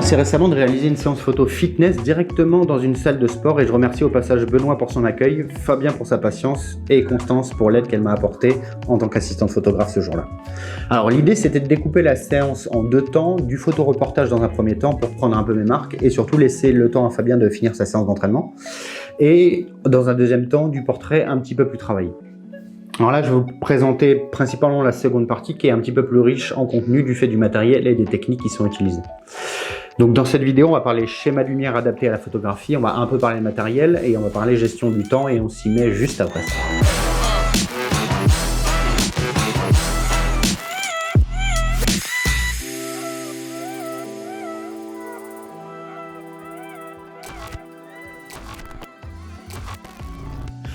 assez récemment de réaliser une séance photo fitness directement dans une salle de sport et je remercie au passage Benoît pour son accueil, Fabien pour sa patience et Constance pour l'aide qu'elle m'a apportée en tant qu'assistante photographe ce jour-là. Alors l'idée c'était de découper la séance en deux temps, du photoreportage dans un premier temps pour prendre un peu mes marques et surtout laisser le temps à Fabien de finir sa séance d'entraînement et dans un deuxième temps du portrait un petit peu plus travaillé. Alors là, je vais vous présenter principalement la seconde partie qui est un petit peu plus riche en contenu du fait du matériel et des techniques qui sont utilisées. Donc dans cette vidéo, on va parler schéma de lumière adapté à la photographie, on va un peu parler matériel et on va parler gestion du temps et on s'y met juste après ça.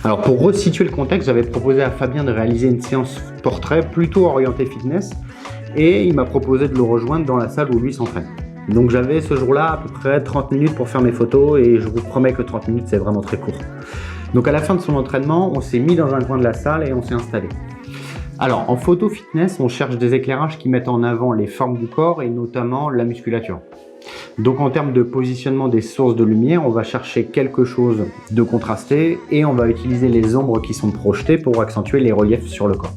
Alors pour resituer le contexte, j'avais proposé à Fabien de réaliser une séance portrait plutôt orientée fitness et il m'a proposé de le rejoindre dans la salle où lui s'entraîne. Donc j'avais ce jour-là à peu près 30 minutes pour faire mes photos et je vous promets que 30 minutes c'est vraiment très court. Donc à la fin de son entraînement, on s'est mis dans un coin de la salle et on s'est installé. Alors en photo fitness, on cherche des éclairages qui mettent en avant les formes du corps et notamment la musculature. Donc en termes de positionnement des sources de lumière, on va chercher quelque chose de contrasté et on va utiliser les ombres qui sont projetées pour accentuer les reliefs sur le corps.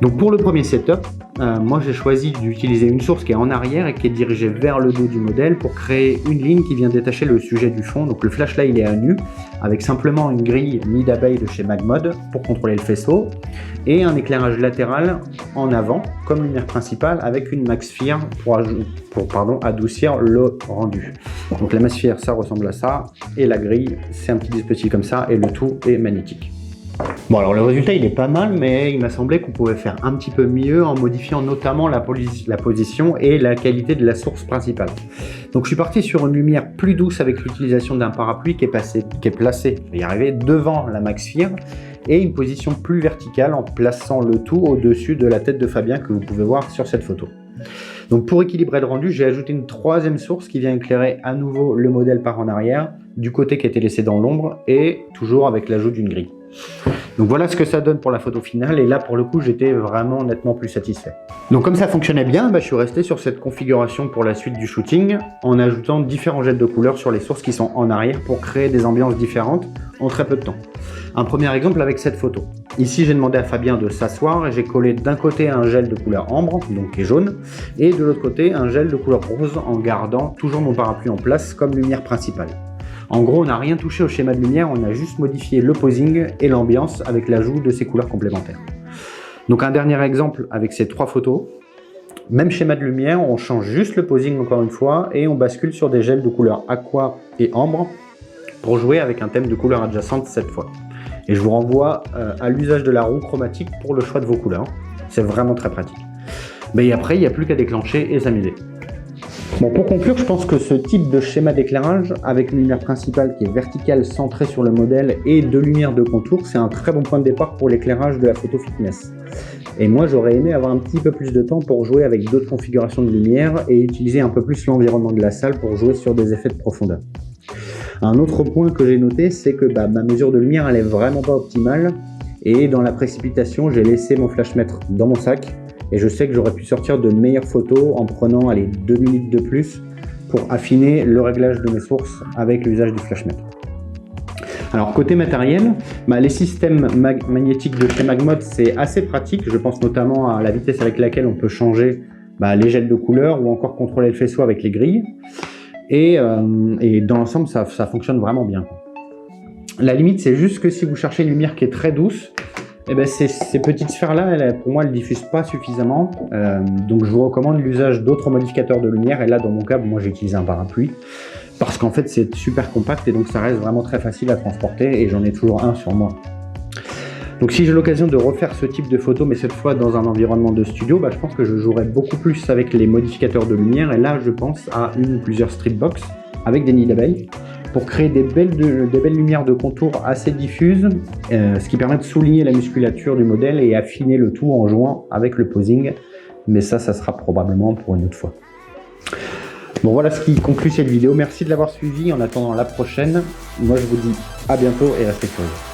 Donc pour le premier setup, moi j'ai choisi d'utiliser une source qui est en arrière et qui est dirigée vers le dos du modèle pour créer une ligne qui vient détacher le sujet du fond. Donc le flashlight il est à nu avec simplement une grille nid d'abeille de chez Magmod pour contrôler le faisceau et un éclairage latéral en avant comme lumière principale avec une Maxsphere pour adoucir le rendu. Donc la Maxsphere ça ressemble à ça et la grille c'est un petit dispositif comme ça et le tout est magnétique. Bon alors le résultat il est pas mal mais il m'a semblé qu'on pouvait faire un petit peu mieux en modifiant notamment la position et la qualité de la source principale. Donc je suis parti sur une lumière plus douce avec l'utilisation d'un parapluie qui est placé, je vais y arriver, devant la Maxsphere et une position plus verticale en plaçant le tout au-dessus de la tête de Fabien que vous pouvez voir sur cette photo. Donc pour équilibrer le rendu, j'ai ajouté une troisième source qui vient éclairer à nouveau le modèle par en arrière, du côté qui était laissé dans l'ombre et toujours avec l'ajout d'une grille. Donc voilà ce que ça donne pour la photo finale et là pour le coup j'étais vraiment nettement plus satisfait. Donc comme ça fonctionnait bien, je suis resté sur cette configuration pour la suite du shooting en ajoutant différents jets de couleurs sur les sources qui sont en arrière pour créer des ambiances différentes en très peu de temps. Un premier exemple avec cette photo. Ici j'ai demandé à Fabien de s'asseoir et j'ai collé d'un côté un gel de couleur ambre, donc qui est jaune, et de l'autre côté un gel de couleur rose en gardant toujours mon parapluie en place comme lumière principale. En gros, on n'a rien touché au schéma de lumière, on a juste modifié le posing et l'ambiance avec l'ajout de ces couleurs complémentaires. Donc un dernier exemple avec ces trois photos. Même schéma de lumière, on change juste le posing encore une fois et on bascule sur des gels de couleur aqua et ambre pour jouer avec un thème de couleur adjacente cette fois. Et je vous renvoie à l'usage de la roue chromatique pour le choix de vos couleurs. C'est vraiment très pratique. Et après, il n'y a plus qu'à déclencher et s'amuser. Bon, pour conclure, je pense que ce type de schéma d'éclairage avec une lumière principale qui est verticale centrée sur le modèle et deux lumières de contour, c'est un très bon point de départ pour l'éclairage de la photo fitness. Et moi, j'aurais aimé avoir un petit peu plus de temps pour jouer avec d'autres configurations de lumière et utiliser un peu plus l'environnement de la salle pour jouer sur des effets de profondeur. Un autre point que j'ai noté, c'est que ma mesure de lumière, elle est vraiment pas optimale et dans la précipitation, j'ai laissé mon flashmètre dans mon sac. Et je sais que j'aurais pu sortir de meilleures photos en prenant 2 minutes de plus pour affiner le réglage de mes sources avec l'usage du flashmètre. Alors côté matériel, les systèmes magnétiques de chez Magmod c'est assez pratique. Je pense notamment à la vitesse avec laquelle on peut changer les gels de couleur ou encore contrôler le faisceau avec les grilles. Et dans l'ensemble ça fonctionne vraiment bien. La limite c'est juste que si vous cherchez une lumière qui est très douce, ces petites sphères-là, pour moi, elles ne diffusent pas suffisamment. Donc, je vous recommande l'usage d'autres modificateurs de lumière. Et là, dans mon cas, moi, j'ai utilisé un parapluie. Parce qu'en fait, c'est super compact et donc ça reste vraiment très facile à transporter. Et j'en ai toujours un sur moi. Donc, si j'ai l'occasion de refaire ce type de photo, mais cette fois dans un environnement de studio, je pense que je jouerai beaucoup plus avec les modificateurs de lumière. Et là, je pense à une ou plusieurs stripbox avec des nids d'abeilles, pour créer des belles lumières de contour assez diffuses, ce qui permet de souligner la musculature du modèle et affiner le tout en jouant avec le posing. Mais ça sera probablement pour une autre fois. Bon, voilà ce qui conclut cette vidéo. Merci de l'avoir suivi. En attendant la prochaine, moi je vous dis à bientôt et restez curieux.